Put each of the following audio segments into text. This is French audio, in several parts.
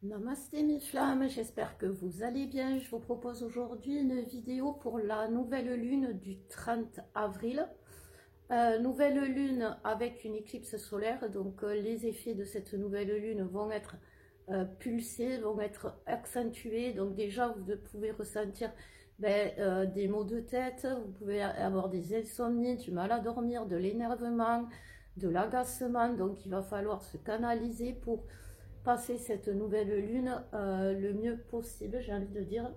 Namasté mes flammes, j'espère que vous allez bien. Je vous propose aujourd'hui une vidéo pour la nouvelle lune du 30 avril. Nouvelle lune avec une éclipse solaire, donc les effets de cette nouvelle lune vont être pulsés, vont être accentués. Donc déjà vous pouvez ressentir des maux de tête, vous pouvez avoir des insomnies, du mal à dormir, de l'énervement, de l'agacement. Donc il va falloir se canaliser pour passer cette nouvelle lune le mieux possible, j'ai envie de dire.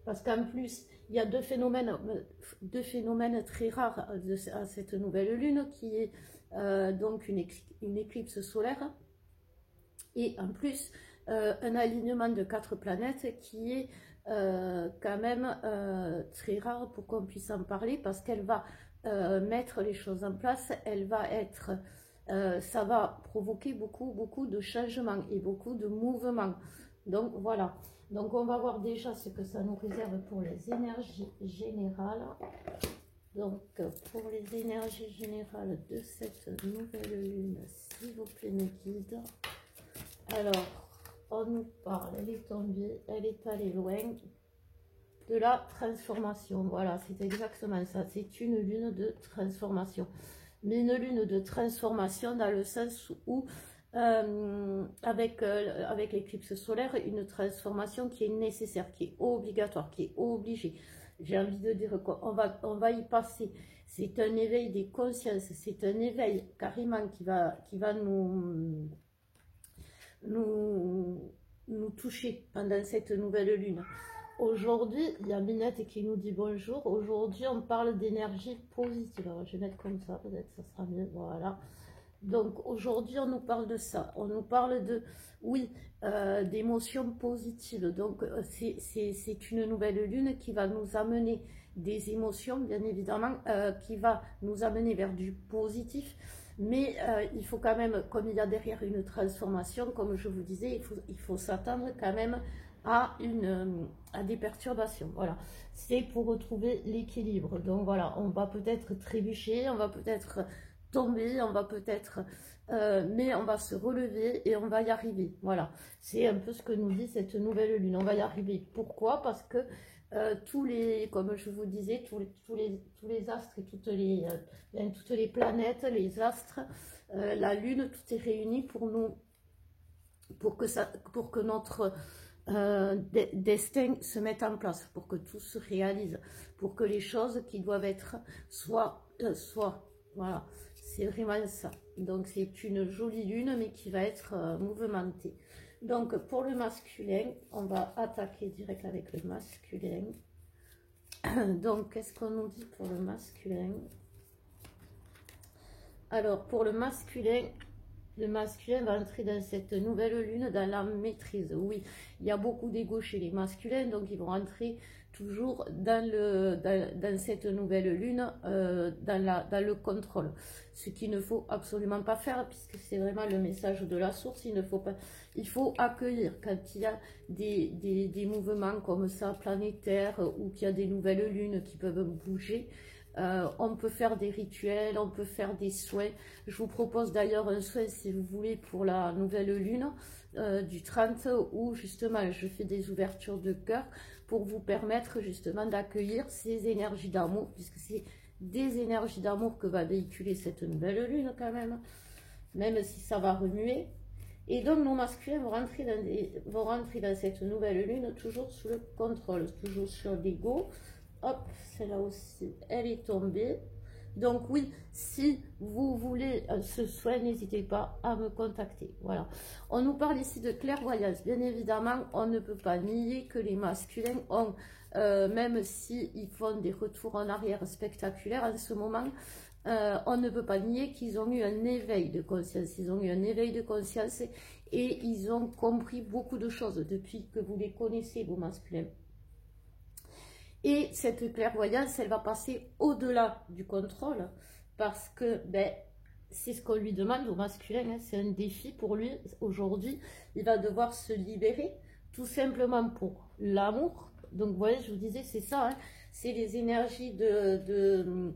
Parce qu'en plus, il y a deux phénomènes très rares à cette nouvelle lune, qui est donc une éclipse solaire, et en plus un alignement de 4 planètes qui est quand même très rare pour qu'on puisse en parler, parce qu'elle va mettre les choses en place, elle va être... ça va provoquer beaucoup de changements et beaucoup de mouvements. Donc voilà. Donc on va voir déjà ce que ça nous réserve pour les énergies générales. Donc pour les énergies générales de cette nouvelle lune, s'il vous plaît mes guides. Alors, on nous parle, elle est tombée, elle est allée loin, de la transformation. Voilà, c'est exactement ça. C'est une lune de transformation. Mais une lune de transformation dans le sens où, avec l'éclipse solaire, une transformation qui est nécessaire, qui est obligatoire, qui est obligée. J'ai envie de dire qu'on va y passer. C'est un éveil des consciences, c'est un éveil carrément qui va nous toucher pendant cette nouvelle lune. Aujourd'hui, il y a Minette qui nous dit bonjour. Aujourd'hui, on parle d'énergie positive. Alors, je vais mettre comme ça, peut-être ça sera mieux. Voilà. Donc, aujourd'hui, on nous parle de ça. On nous parle de, oui, d'émotions positives. Donc, c'est une nouvelle lune qui va nous amener des émotions, bien évidemment, qui va nous amener vers du positif. Mais il faut quand même, comme il y a derrière une transformation, comme je vous disais, il faut s'attendre quand même à des perturbations. Voilà, c'est pour retrouver l'équilibre. Donc voilà, on va peut-être trébucher, on va peut-être tomber, on va peut-être... mais on va se relever et on va y arriver. Voilà, c'est un peu ce que nous dit cette nouvelle lune. On va y arriver. Pourquoi? Parce que comme je vous disais, tous les astres et toutes les planètes, les astres, la lune, tout est réuni pour nous, pour que notre destin se mette en place, pour que tout se réalise, pour que les choses qui doivent être soient. Voilà, c'est vraiment ça. Donc c'est une jolie lune, mais qui va être mouvementée. Donc pour le masculin, on va attaquer direct avec le masculin. Donc qu'est-ce qu'on nous dit pour le masculin? Alors pour le masculin va entrer dans cette nouvelle lune dans la maîtrise. Oui, il y a beaucoup d'ego chez les masculins, donc ils vont entrer toujours dans cette nouvelle lune, dans le contrôle. Ce qu'il ne faut absolument pas faire, puisque c'est vraiment le message de la source. Il faut accueillir quand il y a des mouvements comme ça, planétaires, ou qu'il y a des nouvelles lunes qui peuvent bouger. On peut faire des rituels, on peut faire des soins. Je vous propose d'ailleurs un soin, si vous voulez, pour la nouvelle lune du 30, où justement je fais des ouvertures de cœur pour vous permettre justement d'accueillir ces énergies d'amour, puisque c'est des énergies d'amour que va véhiculer cette nouvelle lune quand même si ça va remuer. Et donc nos masculins vont rentrer dans cette nouvelle lune toujours sous le contrôle, toujours sur l'ego. Hop, celle-là aussi, elle est tombée. Donc oui, si vous voulez ce soin, n'hésitez pas à me contacter. Voilà. On nous parle ici de clairvoyance. Bien évidemment, on ne peut pas nier que les masculins ont, même s'ils font des retours en arrière spectaculaires en ce moment, on ne peut pas nier qu'ils ont eu un éveil de conscience. Ils ont eu un éveil de conscience et ils ont compris beaucoup de choses depuis que vous les connaissez, vos masculins. Et cette clairvoyance, elle va passer au-delà du contrôle, parce que c'est ce qu'on lui demande au masculin, hein, c'est un défi pour lui aujourd'hui. Il va devoir se libérer, tout simplement pour l'amour. Donc vous voyez, je vous disais, c'est ça, hein, c'est les énergies de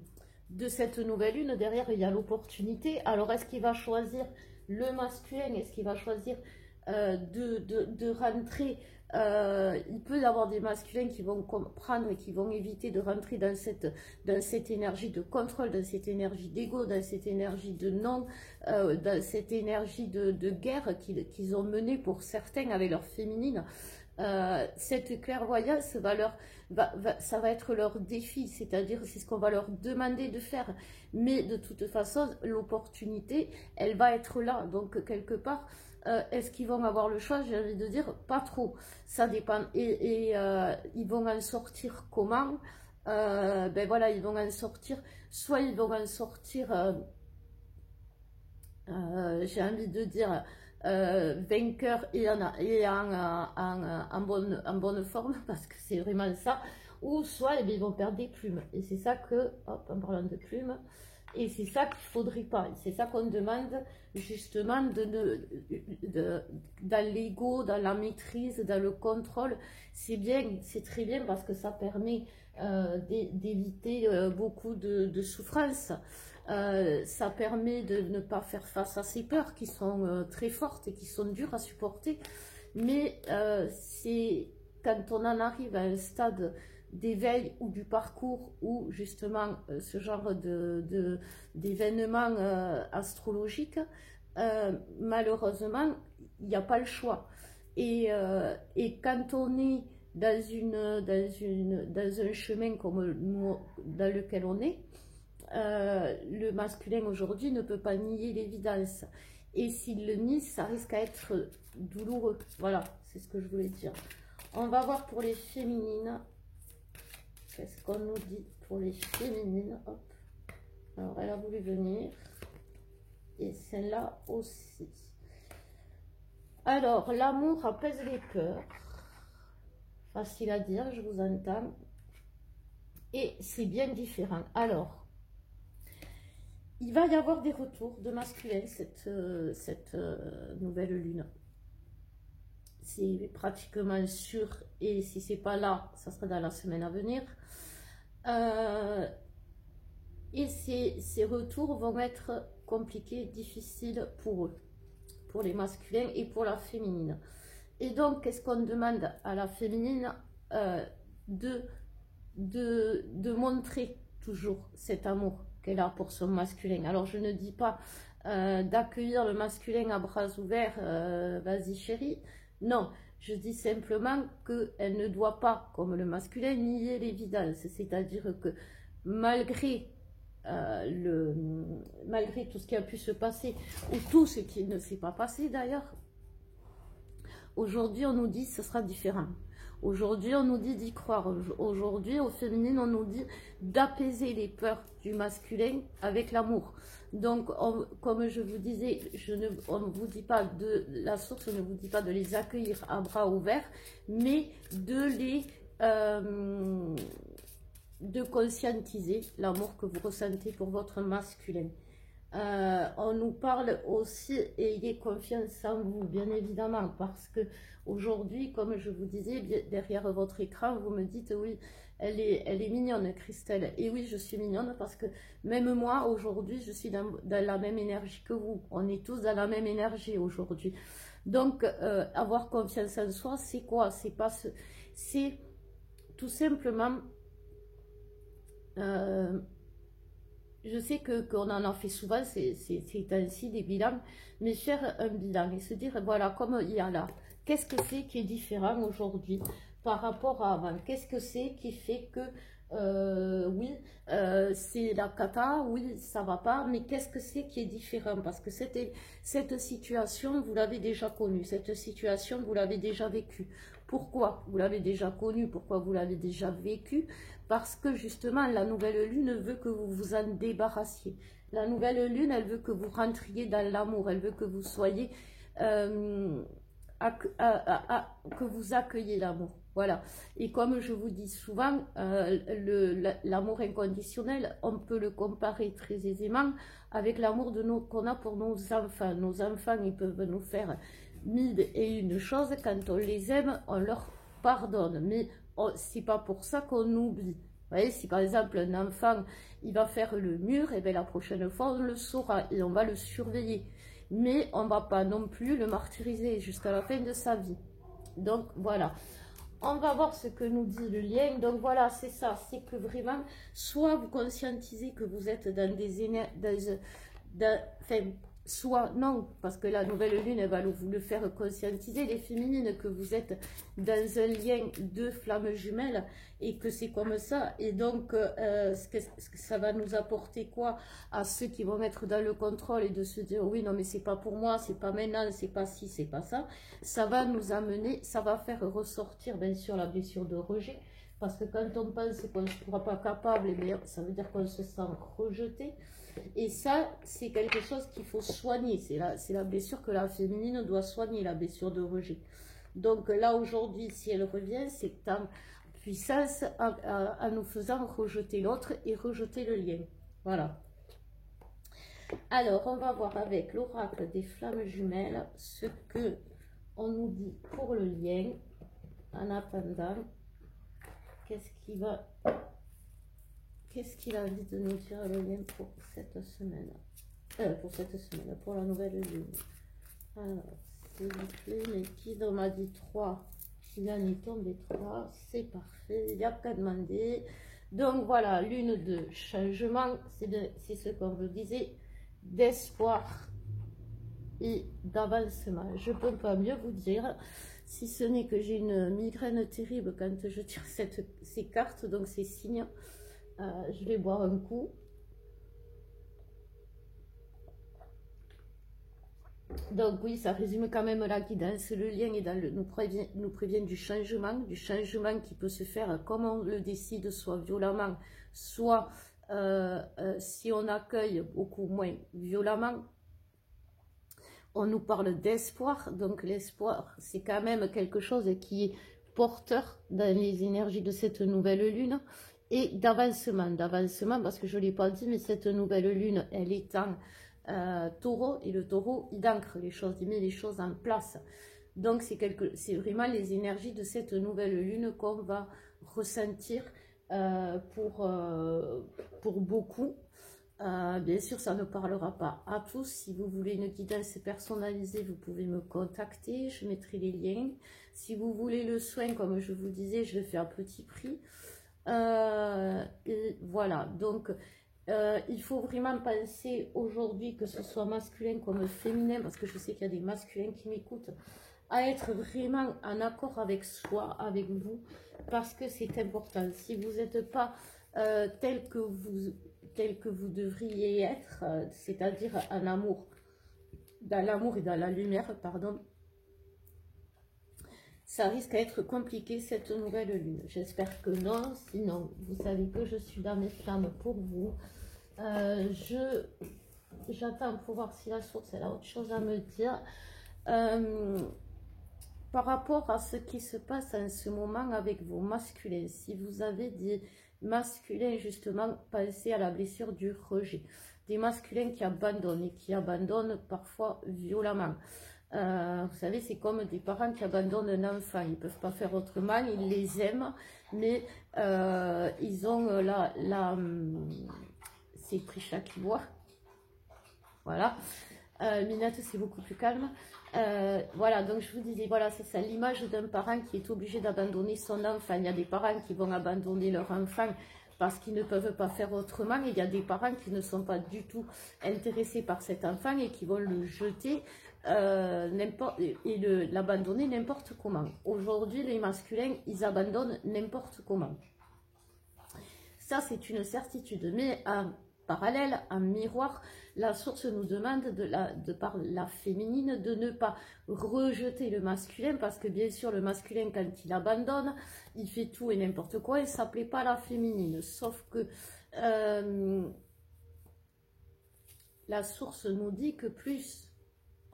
cette nouvelle lune. Derrière, il y a l'opportunité. Alors, est-ce qu'il va choisir le masculin? Est-ce qu'il va choisir de rentrer. Il peut y avoir des masculins qui vont comprendre et qui vont éviter de rentrer dans cette énergie de contrôle, dans cette énergie d'ego, dans cette énergie de non, dans cette énergie de guerre qu'ils ont menée pour certains avec leur féminine. Cette clairvoyance ça va être leur défi, c'est-à-dire c'est ce qu'on va leur demander de faire. Mais de toute façon, l'opportunité, elle va être là. Donc quelque part, est-ce qu'ils vont avoir le choix? J'ai envie de dire pas trop. Ça dépend. Et ils vont en sortir comment? Ben voilà, ils vont en sortir. Soit ils vont en sortir, j'ai envie de dire, vainqueur et en bonne forme, parce que c'est vraiment ça. Ou soit eh bien, ils vont perdre des plumes. Et c'est ça que, hop, en parlant de plumes, et c'est ça qu'il ne faudrait pas. C'est ça qu'on demande justement dans l'ego, dans la maîtrise, dans le contrôle. C'est bien, c'est très bien parce que ça permet d'éviter beaucoup de souffrance. Ça permet de ne pas faire face à ces peurs qui sont très fortes et qui sont dures à supporter. Mais c'est quand on en arrive à un stade d'éveil ou du parcours où justement ce genre d'événements astrologiques, malheureusement, il n'y a pas le choix. Et quand on est dans un chemin comme nous, dans lequel on est, le masculin aujourd'hui ne peut pas nier l'évidence. Et s'il le nie, ça risque à être douloureux. Voilà, c'est ce que je voulais dire. On va voir pour les féminines. Qu'est-ce qu'on nous dit pour les féminines? Hop. Alors, elle a voulu venir. Et celle-là aussi. Alors, l'amour apaise les peurs. Facile à dire, je vous entends. Et c'est bien différent. Alors, il va y avoir des retours de masculin cette nouvelle lune. C'est pratiquement sûr. Et si c'est pas là, ça sera dans la semaine à venir. Et ces retours vont être compliqués, difficiles pour eux, pour les masculins et pour la féminine. Et donc, qu'est-ce qu'on demande à la féminine? De montrer toujours cet amour qu'elle a pour son masculin. Alors, je ne dis pas d'accueillir le masculin à bras ouverts, vas-y chérie. Non, je dis simplement qu'elle ne doit pas, comme le masculin, nier l'évidence. C'est-à-dire que malgré tout ce qui a pu se passer, ou tout ce qui ne s'est pas passé d'ailleurs, aujourd'hui on nous dit que ce sera différent. Aujourd'hui on nous dit d'y croire. Aujourd'hui au féminin on nous dit d'apaiser les peurs du masculin avec l'amour. Donc comme je vous disais, on ne vous dit pas de la source, ne vous dit pas de les accueillir à bras ouverts, mais de conscientiser l'amour que vous ressentez pour votre masculin. On nous parle aussi, ayez confiance en vous, bien évidemment, parce que aujourd'hui, comme je vous disais, derrière votre écran, vous me dites oui, elle est mignonne, Christelle. Et oui, je suis mignonne parce que même moi, aujourd'hui, je suis dans la même énergie que vous. On est tous dans la même énergie aujourd'hui. Donc, avoir confiance en soi, c'est quoi? C'est tout simplement... je sais qu'on en a fait souvent, c'est ainsi des bilans, mais faire un bilan et se dire, voilà, comme il y a là, qu'est-ce que c'est qui est différent aujourd'hui par rapport à avant? Qu'est-ce que c'est qui fait que, oui, c'est la cata, oui, ça va pas, mais qu'est-ce que c'est qui est différent? Parce que cette situation, vous l'avez déjà connue, cette situation, vous l'avez déjà vécue. Pourquoi vous l'avez déjà connue? Pourquoi vous l'avez déjà vécue? Parce que justement, la nouvelle lune veut que vous vous en débarrassiez. La nouvelle lune, elle veut que vous rentriez dans l'amour. Elle veut que vous soyez, que vous accueilliez l'amour. Voilà. Et comme je vous dis souvent, l'amour inconditionnel, on peut le comparer très aisément avec l'amour qu'on a pour nos enfants. Nos enfants, ils peuvent nous faire mille et une choses. Quand on les aime, on leur pardonne. Mais c'est pas pour ça qu'on oublie. Vous voyez, si par exemple un enfant il va faire le mur, et bien la prochaine fois on le saura et on va le surveiller. mais on ne va pas non plus le martyriser jusqu'à la fin de sa vie. Donc voilà, on va voir ce que nous dit le lien. Donc voilà, c'est ça, c'est que vraiment, soit vous conscientisez que vous êtes dans des énergies, enfin, soit non, parce que la nouvelle lune, elle va vous le faire conscientiser, les féminines, que vous êtes dans un lien de flammes jumelles, et que c'est comme ça, et donc ce que ça va nous apporter quoi à ceux qui vont mettre dans le contrôle et de se dire oui non mais c'est pas pour moi, c'est pas maintenant, c'est pas ci, c'est pas ça, ça va nous amener, ça va faire ressortir bien sûr la blessure de rejet, parce que quand on pense qu'on ne sera pas capable, eh bien, ça veut dire qu'on se sent rejeté. Et ça, c'est quelque chose qu'il faut soigner. C'est la blessure que la féminine doit soigner, la blessure de rejet. Donc là, aujourd'hui, si elle revient, c'est en puissance en nous faisant rejeter l'autre et rejeter le lien. Voilà. Alors, on va voir avec l'oracle des flammes jumelles ce que on nous dit pour le lien. En attendant, qu'est-ce qu'il a envie de nous dire le lien pour cette semaine, pour la nouvelle lune. Alors, s'il vous plaît, mes guides, on m'a dit 3. Il en est tombé 3, c'est parfait, il n'y a qu'à demander. Donc voilà, lune de changement, c'est ce qu'on vous disait, d'espoir et d'avancement. Je ne peux pas mieux vous dire, si ce n'est que j'ai une migraine terrible quand je tire ces cartes, donc ces signes. Je vais boire un coup. Donc oui, ça résume quand même la guidance. Le lien est dans nous prévient du changement qui peut se faire comme on le décide, soit violemment, soit si on accueille beaucoup moins violemment. On nous parle d'espoir, donc l'espoir, c'est quand même quelque chose qui est porteur dans les énergies de cette nouvelle lune, et d'avancement, parce que je ne l'ai pas dit, mais cette nouvelle lune, elle est en taureau, et le taureau, il ancre les choses, il met les choses en place. Donc c'est vraiment les énergies de cette nouvelle lune qu'on va ressentir pour beaucoup. Bien sûr, ça ne parlera pas à tous. Si vous voulez une guidance personnalisée, vous pouvez me contacter, je mettrai les liens. Si vous voulez le soin, comme je vous disais, je le fais à petit prix. Et voilà, donc il faut vraiment penser aujourd'hui, que ce soit masculin comme féminin, parce que je sais qu'il y a des masculins qui m'écoutent, à être vraiment en accord avec soi, avec vous, parce que c'est important. Si vous n'êtes pas tel que vous devriez être, c'est-à-dire en amour, dans l'amour et dans la lumière, pardon, ça risque d'être compliqué cette nouvelle lune. J'espère que non, sinon vous savez que je suis dans mes flammes pour vous. J'attends pour voir si la source elle a autre chose à me dire. Par rapport à ce qui se passe en ce moment avec vos masculins, si vous avez des masculins justement, pensez à la blessure du rejet. Des masculins qui abandonnent, et qui abandonnent parfois violemment. Vous savez, c'est comme des parents qui abandonnent un enfant. Ils ne peuvent pas faire autrement, ils les aiment, mais ils ont c'est Prisha qui boit. Voilà. Minette, c'est beaucoup plus calme. Voilà, donc je vous disais, voilà, c'est ça, l'image d'un parent qui est obligé d'abandonner son enfant. Il y a des parents qui vont abandonner leur enfant parce qu'ils ne peuvent pas faire autrement. Et il y a des parents qui ne sont pas du tout intéressés par cet enfant et qui vont le jeter et l'abandonner n'importe comment. Aujourd'hui, les masculins, ils abandonnent n'importe comment. Ça, c'est une certitude. Mais en parallèle, en miroir, la source nous demande, de par la féminine, de ne pas rejeter le masculin, parce que bien sûr, le masculin, quand il abandonne, il fait tout et n'importe quoi, et ça ne plaît pas à la féminine. Sauf que la source nous dit que plus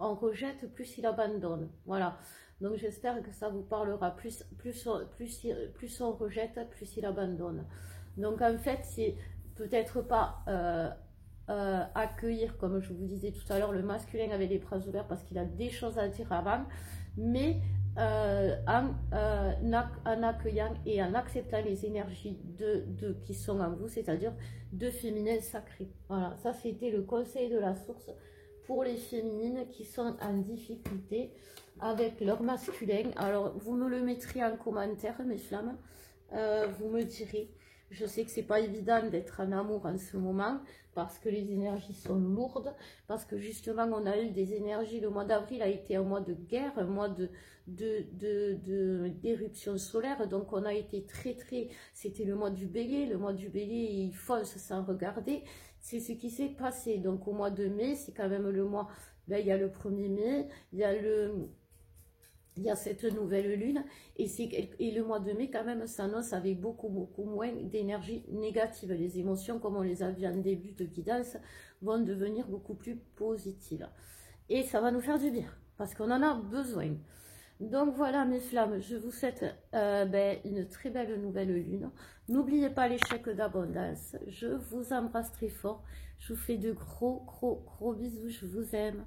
on rejette, plus il abandonne. Voilà. Donc j'espère que ça vous parlera. Plus on rejette, plus il abandonne. Donc en fait, c'est peut-être pas accueillir, comme je vous disais tout à l'heure, le masculin avec les bras ouverts parce qu'il a des choses à dire avant, mais en accueillant et en acceptant les énergies qui sont en vous, c'est-à-dire de féminin sacré. Voilà, ça c'était le conseil de la source pour les féminines qui sont en difficulté avec leur masculin. Alors, vous me le mettrez en commentaire, mes flammes. Vous me direz. Je sais que c'est pas évident d'être en amour en ce moment parce que les énergies sont lourdes, parce que justement on a eu des énergies, le mois d'avril a été un mois de guerre, un mois d'éruption solaire, donc on a été c'était le mois du bélier, il fonce sans regarder, c'est ce qui s'est passé. Donc au mois de mai, c'est quand même le mois, ben, il y a le 1er mai, il y a cette nouvelle lune, et le mois de mai, quand même, s'annonce avec beaucoup moins d'énergie négative. Les émotions, comme on les a vues en début de guidance, vont devenir beaucoup plus positives. Et ça va nous faire du bien, parce qu'on en a besoin. Donc voilà, mes flammes, je vous souhaite une très belle nouvelle lune. N'oubliez pas l'échec d'abondance. Je vous embrasse très fort. Je vous fais de gros bisous. Je vous aime.